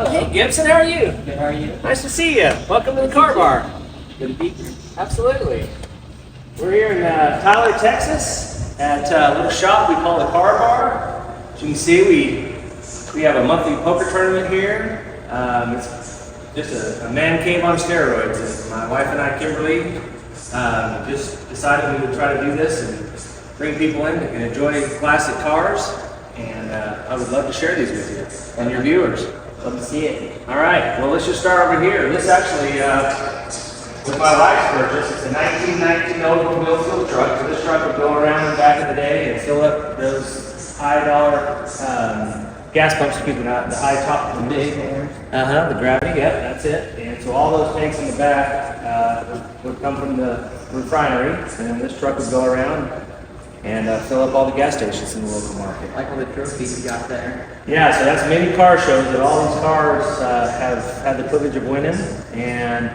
Oh, hey Gibson, how are you? Good, how are you? Nice to see you. Welcome to the car bar. Good to be here. Absolutely. We're here in Tyler, Texas, at a little shop we call the Car Bar. As you can see, we have a monthly poker tournament here. It's just a man cave on steroids. And my wife and I, Kimberly, just decided we would try to do this and bring people in that can enjoy classic cars. And I would love to share these with you and your viewers. Love to see it. All right, well, let's just start over here. This actually was my wife's purchase. It's a 1919 old wheel truck. So this truck would go around back in the day and fill up those high dollar gas pumps, excuse me, not the high top, the big, the gravity, yep, that's it. And so all those tanks in the back would come from the refinery, and this truck would go around and fill up all the gas stations in the local market. Like all the trophies you got there. Yeah, so that's many car shows that all these cars have had the privilege of winning. And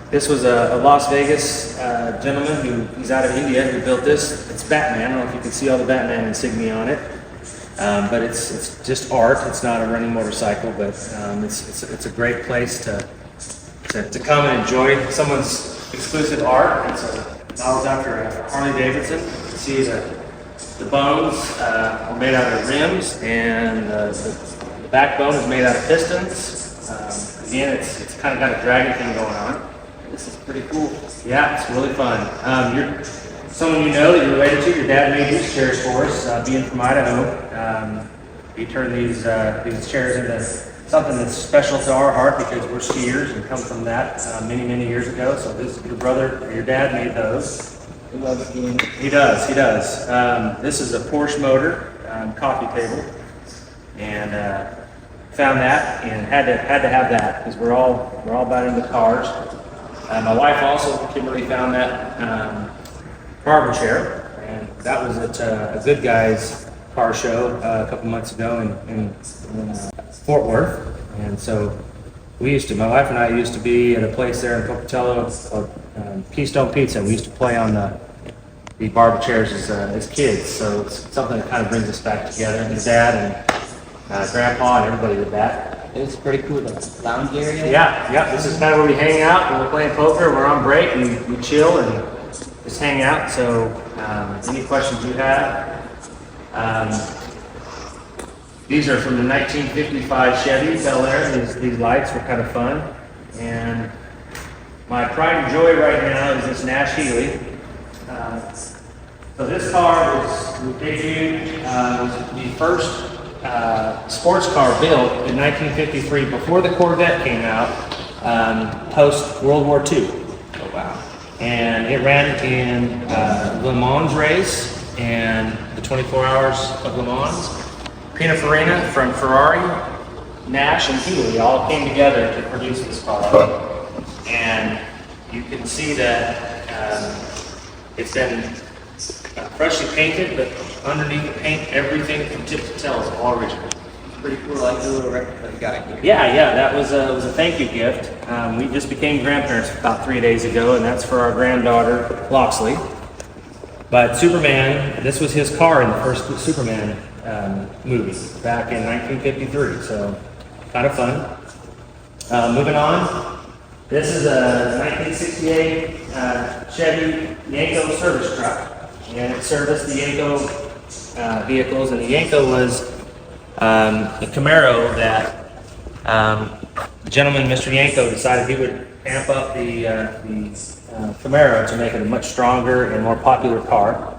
this was a Las Vegas gentleman he's out of India who built this. It's Batman. I don't know if you can see all the Batman insignia on it. But it's just art. It's not a running motorcycle, but it's a great place to come and enjoy someone's exclusive art. It's I was after a Harley Davidson. You can see the bones are made out of rims, and the backbone is made out of pistons. Again, it's kind of got a dragon thing going on. This is pretty cool. Yeah, it's really fun. You're someone you know that you're related to. Your dad made these chairs for us, being from Idaho. He turned these chairs into something that's special to our heart because we're skiers and come from that many years ago. So your brother or your dad made those. We love skiing. He does. This is a Porsche motor coffee table, and found that and had to have that because we're all about into cars. My wife also, Kimberly, found that barber chair, and that was at a Good Guys car show a couple months ago in Fort Worth. And so my wife and I used to be at a place there in Pocatello called Keystone Pizza. We used to play on the barber chairs as kids, so it's something that kind of brings us back together. And Dad and Grandpa and everybody did that. It was pretty cool, the lounge area. Yeah. This is kind of where we hang out when we're playing poker. We're on break. We chill and just hang out. So any questions you have? These are from the 1955 Chevy Bel Air. These lights were kind of fun. And my pride and joy right now is this Nash Healy. So this car was debuted, was the first sports car built in 1953 before the Corvette came out, post World War II. Oh, wow. And it ran in Le Mans race and the 24 Hours of Le Mans. Pininfarina from Ferrari, Nash, and Healy all came together to produce this car. And you can see that it's been freshly painted, but underneath the paint, everything from tip to tail is all original. Pretty cool, like the little replica you got here. Yeah, that was a thank you gift. We just became grandparents about 3 days ago, and that's for our granddaughter, Loxley. But Superman, this was his car in the first Superman movie back in 1953, so kind of fun. Moving on, this is a 1968 Chevy Yenko service truck, and it serviced the Yenko vehicles, and the Yenko was a Camaro that the gentleman, Mr. Yenko, decided he would amp up the Camaro to make it a much stronger and more popular car.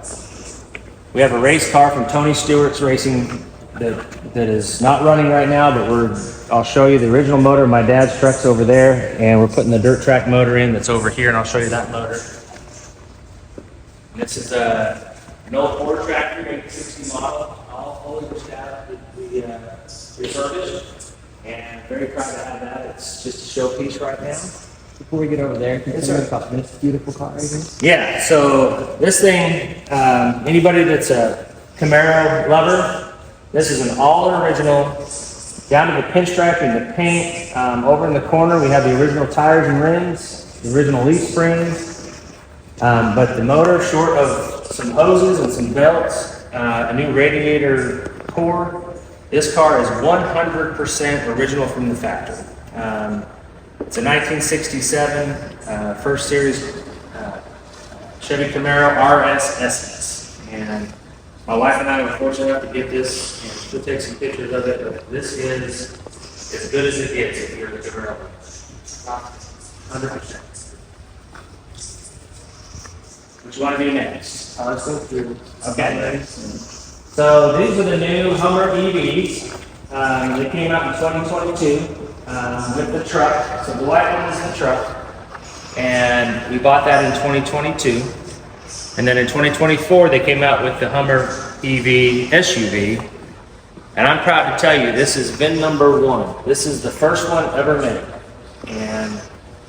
We have a race car from Tony Stewart's Racing that is not running right now, but I'll show you the original motor. My dad's truck's over there, and we're putting the dirt track motor in that's over here, and I'll show you that motor. This is an old Ford tractor, 1960 model, all fully refurbished, and very proud to have that. It's just a showpiece right now. Before we get over there, can you tell me about this beautiful car right here? Yeah, so this thing, anybody that's a Camaro lover, this is an all original, down to the pinstripe and the paint. Over in the corner, we have the original tires and rims, the original leaf springs, but the motor, short of some hoses and some belts, a new radiator core, This car is 100% original from the factory. It's a 1967 first series Chevy Camaro RS and my wife and I were fortunate enough to get this, and she'll take some pictures of it, but this is as good as it gets if you're a Camaro. 100%. What you want to do next? Let's go through. Okay. So these are the new Hummer EVs. They came out in 2022 with the truck. So the white one is the truck, and we bought that in 2022. And then in 2024, they came out with the Hummer EV SUV. And I'm proud to tell you, this is VIN number 1. This is the first one ever made. And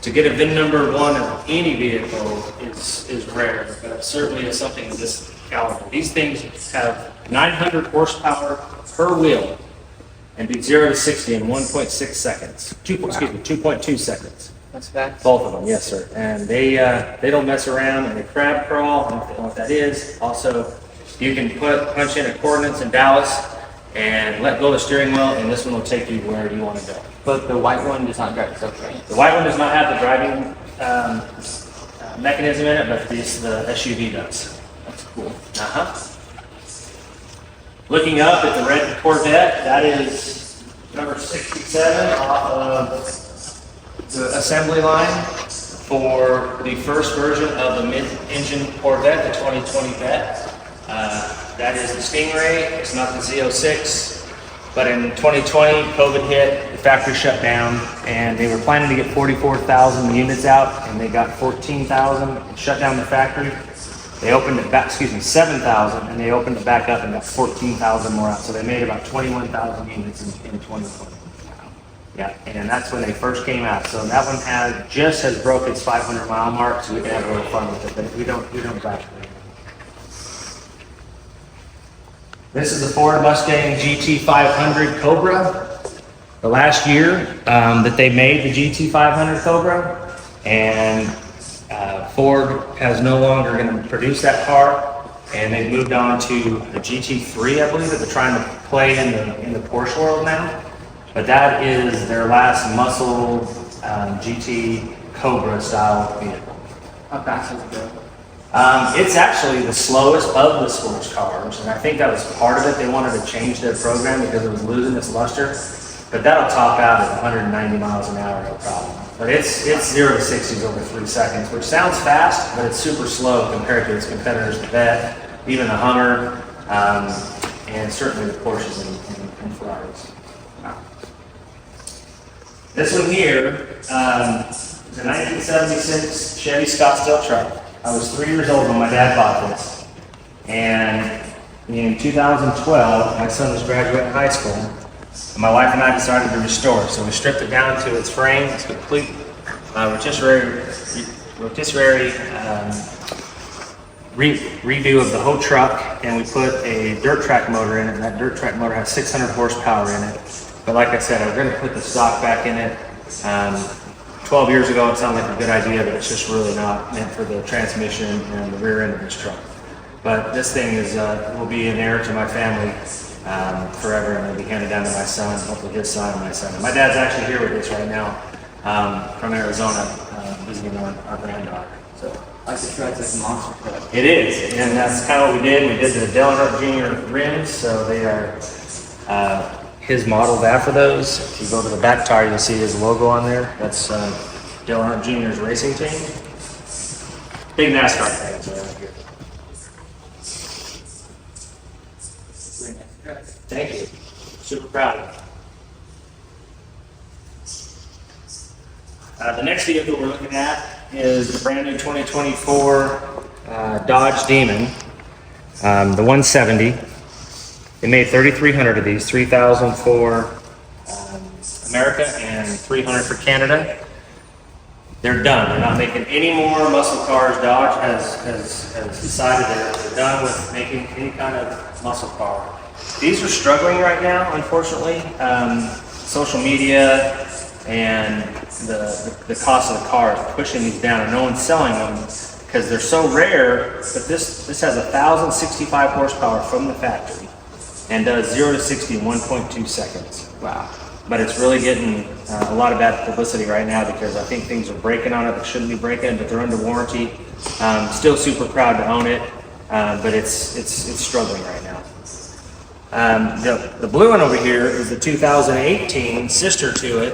to get a VIN number 1 of any vehicle is rare, but it certainly is something of this caliber. These things have 900 horsepower per wheel and beat 0 to 60 in 1.6 seconds. 2.2 seconds. That's fast. Both of them, yes, sir. And they don't mess around, and they crab crawl. I don't know what that is. Also, you can punch in a coordinates in Dallas and let go of the steering wheel, and this one will take you where you want to go. But the white one does not drive itself, right? The white one does not have the driving mechanism in it, but the SUV does. That's cool. Looking up at the red Corvette, that is number 67 off of the assembly line for the first version of the mid-engine Corvette, the 2020 Vet. That is the Stingray. It's not the Z06. But in 2020, COVID hit, the factory shut down, and they were planning to get 44,000 units out, and they got 14,000 and shut down the factory. They opened it back, 7,000, and they opened it back up and got 14,000 more out. So they made about 21,000 units in 2020. Yeah, and that's when they first came out. So that one just has broke its 500-mile mark, so we can have a little fun with it, but we don't back away. This is the Ford Mustang GT500 Cobra. The last year that they made the GT500 Cobra, and Ford is no longer going to produce that car, and they've moved on to the GT3, I believe, that they're trying to play in the Porsche world now. But that is their last muscle GT Cobra style vehicle. How fast is it go? It's actually the slowest of the sports cars, and I think that was part of it. They wanted to change their program because it was losing its luster. But that'll top out at 190 miles an hour, no problem. But it's 0 to 60 over 3 seconds, which sounds fast, but it's super slow compared to its competitors, the Vet, even the Hummer, and certainly the Porsches and Ferraris. This one here is a 1976 Chevy Scottsdale truck. I was 3 years old when my dad bought this. And in 2012, my son was graduating high school. And my wife and I decided to restore it. So we stripped it down to its frame. It's complete rotisserie redo of the whole truck. And we put a dirt track motor in it. And that dirt track motor has 600 horsepower in it. But like I said, I'm going to put the stock back in it. 12 years ago, it sounded like a good idea, but it's just really not meant for the transmission and the rear end of this truck. But this thing will be an heir to my family forever, and it'll be handed down to my son, hopefully his son and my son. And my dad's actually here with us right now from Arizona, visiting our granddaughter. So I just tried like a monster truck. it is, and that's kind of what we did. We did the Dale Earnhardt Jr. rims, so they are his modeled after those. If you go to the back tire, you'll see his logo on there. That's Dale Earnhardt Jr.'s racing team. Big NASCAR fans around here. Thank you. Super proud of you. The next vehicle we're looking at is the brand new 2024 Dodge Demon, the 170. They made 3,300 of these, 3,000 for America and 300 for Canada. They're done. They're not making any more muscle cars. Dodge has decided that they're done with making any kind of muscle car. These are struggling right now, unfortunately. Social media and the cost of the car is pushing these down, and no one's selling them because they're so rare. But this has 1,065 horsepower from the factory. and does 0 to 60 in 1.2 seconds. Wow. But it's really getting a lot of bad publicity right now because I think things are breaking on it that shouldn't be breaking, but they're under warranty. Still super proud to own it, but it's struggling right now. The blue one over here is the 2018 sister to it,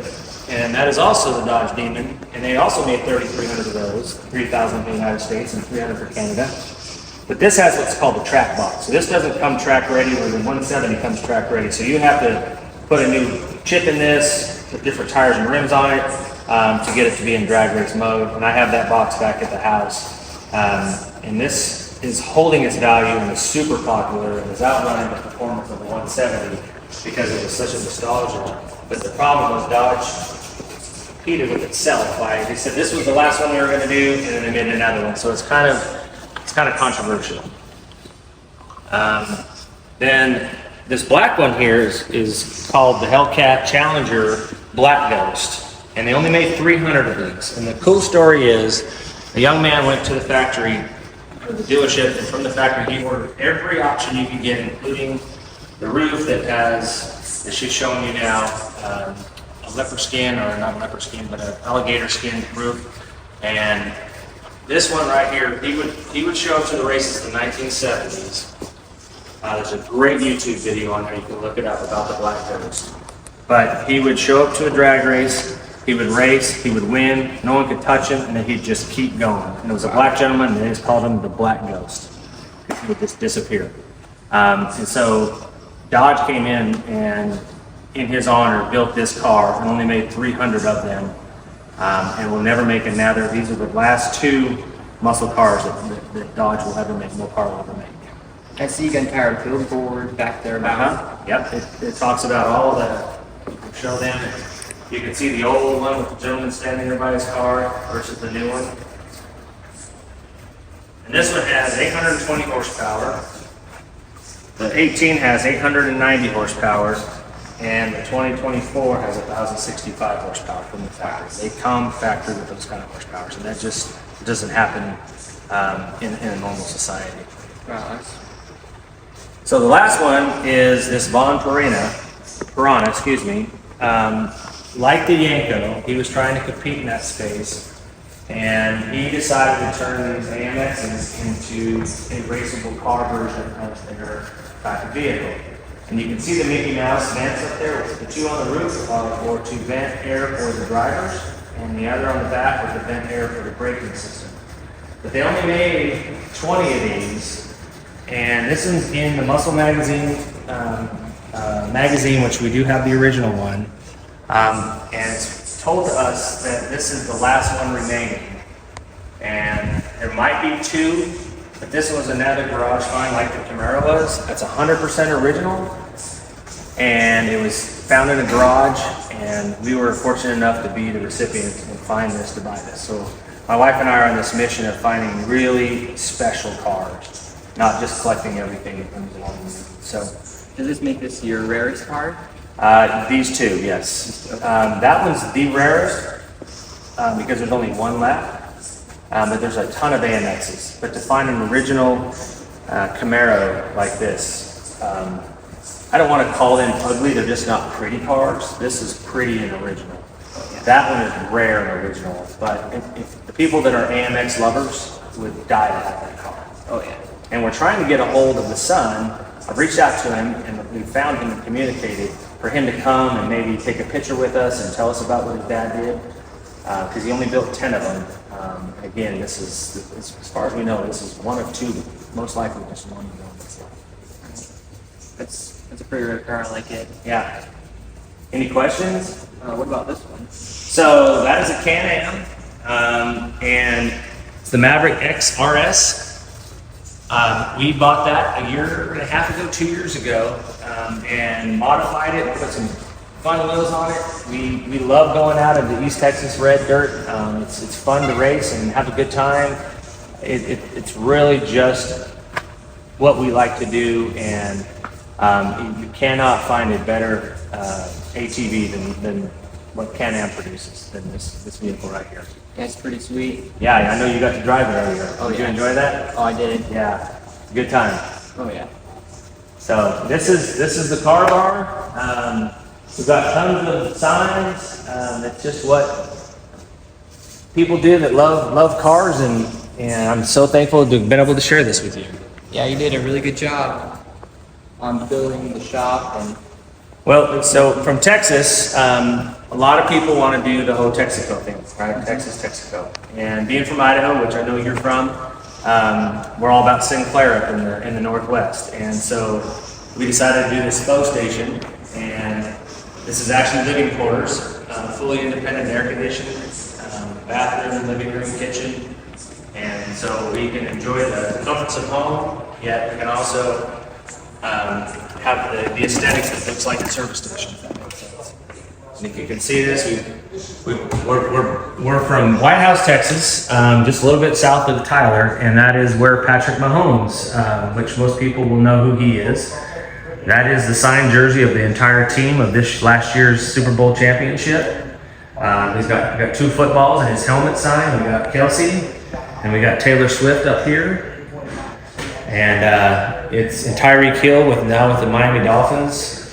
and that is also the Dodge Demon, and they also made 3,300 of those, 3,000 in the United States and 300 for Canada. But this has what's called the track box. So this doesn't come track ready, where the 170 comes track ready. So you have to put a new chip in this, put different tires and rims on it to get it to be in drag race mode. And I have that box back at the house. And this is holding its value and is super popular and is outrunning the performance of the 170 because it was such a nostalgia. But the problem was Dodge competed with itself. They said this was the last one we were going to do, and then they made another one. So it's kind of controversial. Then this black one here is called the Hellcat Challenger Black Ghost, and they only made 300 of these. And the cool story is, a young man went to the factory, or the dealership, and from the factory he ordered every option you can get, including the roof that has, as she's showing you now, a leopard skin, or not a leopard skin, but an alligator skin roof. And this one right here, he would show up to the races in the 1970s. There's a great YouTube video on there, you can look it up, about the Black Ghost. But he would show up to a drag race, he would race, he would win, no one could touch him, and then he'd just keep going. And it was a black gentleman, and they just called him the Black Ghost, because he would just disappear. And so Dodge came in and, in his honor, built this car and only made 300 of them. And will never make another. These are the last two muscle cars that Dodge will ever make, no car will ever make. I see you got an entire billboard back there about Yep, it talks about all the, you can show them, you can see the old one with the gentleman standing there by his car versus the new one. And this one has 820 horsepower. The 18 has 890 horsepower. And the 2024 has 1,065 horsepower from the factory. They come factory with those kind of horsepower, so that just doesn't happen in a normal society. Wow. So the last one is this Von Piranha, excuse me. Like the Yanko, he was trying to compete in that space, and he decided to turn these AMXs into a raceable car version of their type of vehicle. And you can see the Mickey Mouse vents up there with the two on the roof or to vent air for the drivers, and the other on the back with the vent air for the braking system. But they only made 20 of these, and this is in the Muscle Magazine, which we do have the original one, and it's told to us that this is the last one remaining. And there might be two, but this was another garage find like the Camaro was. That's 100% original, and it was found in a garage, and we were fortunate enough to be the recipient and find this, to buy this. So my wife and I are on this mission of finding really special cars, not just collecting everything that comes along with it. So, does this make this your rarest car? these two, yes. That one's the rarest because there's only one left. But there's a ton of AMXs. But to find an original Camaro like this, I don't want to call them ugly, they're just not pretty cars. This is pretty and original. That one is rare and original, but if the people that are AMX lovers would die to have that car. Oh yeah. And we're trying to get a hold of the son. I've reached out to him, and we found him and communicated for him to come and maybe take a picture with us and tell us about what his dad did, because he only built 10 of them. Again, this is, as far as we know, this is one of two, most likely just one of them. That's a pretty rare car. I like it. Yeah. Any questions? What about this one? So that is a Can-Am, and it's the Maverick X RS. We bought that a year and a half ago, 2 years ago, and modified it, put some fun wheels on it. We love going out into East Texas red dirt. It's fun to race and have a good time. It's really just what we like to do, and you cannot find a better ATV than what Can-Am produces than this vehicle right here. Yeah, it's pretty sweet. Yeah, I know you got to drive it earlier. Oh, Did you yeah. enjoy that? Oh, I did. Yeah, good time. Oh yeah. So this is the car bar. We've got tons of signs. It's just what people do that love cars, and I'm so thankful to have been able to share this with you. Yeah, you did a really good job on building the shop and Well, so from Texas, a lot of people want to do the whole Texaco thing, right? Texas, Texaco. And being from Idaho, which I know you're from, we're all about Sinclair up in the Northwest. And so we decided to do this expo station, and this is actually living quarters, fully independent, air conditioned, bathroom, living room, kitchen. And so we can enjoy the comforts of home, yet we can also have the aesthetics that looks like a service station, if that makes sense. And if you can see this, we're from White House, Texas, just a little bit south of Tyler, and that is where Patrick Mahomes, which most people will know who he is. That is the signed jersey of the entire team of this last year's Super Bowl championship. He's got 2 footballs and his helmet signed. We got Kelsey, and we got Taylor Swift up here. And it's Tyreek Hill with the Miami Dolphins.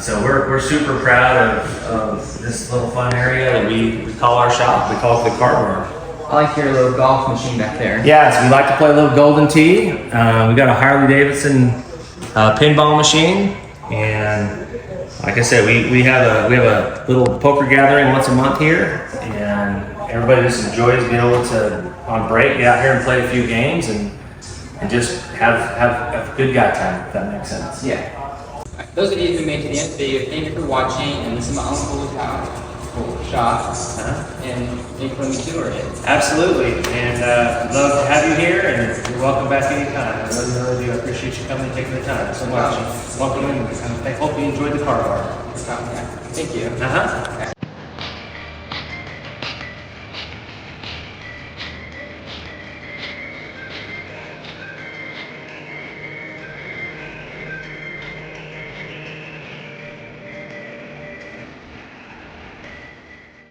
So we're super proud of this little fun area that we call our shop. We call it the Car Bar. I like your little golf machine back there. Yes, we like to play a little golden tee. We got a Harley Davidson pinball machine, and like I said, we have a little poker gathering once a month here, and everybody just enjoys being able to on break get out here and play a few games and just have a good guy time, if that makes sense. Yeah. Those of you who made it to the end of the video, thank you for watching, and this is my uncle's house, shop, and thank you for letting me tour it. Absolutely, and love to have you here, and you're welcome back anytime. I really do appreciate you coming and taking the time so much. Welcome in, and I hope you enjoyed the car bar. Thank you. Uh-huh.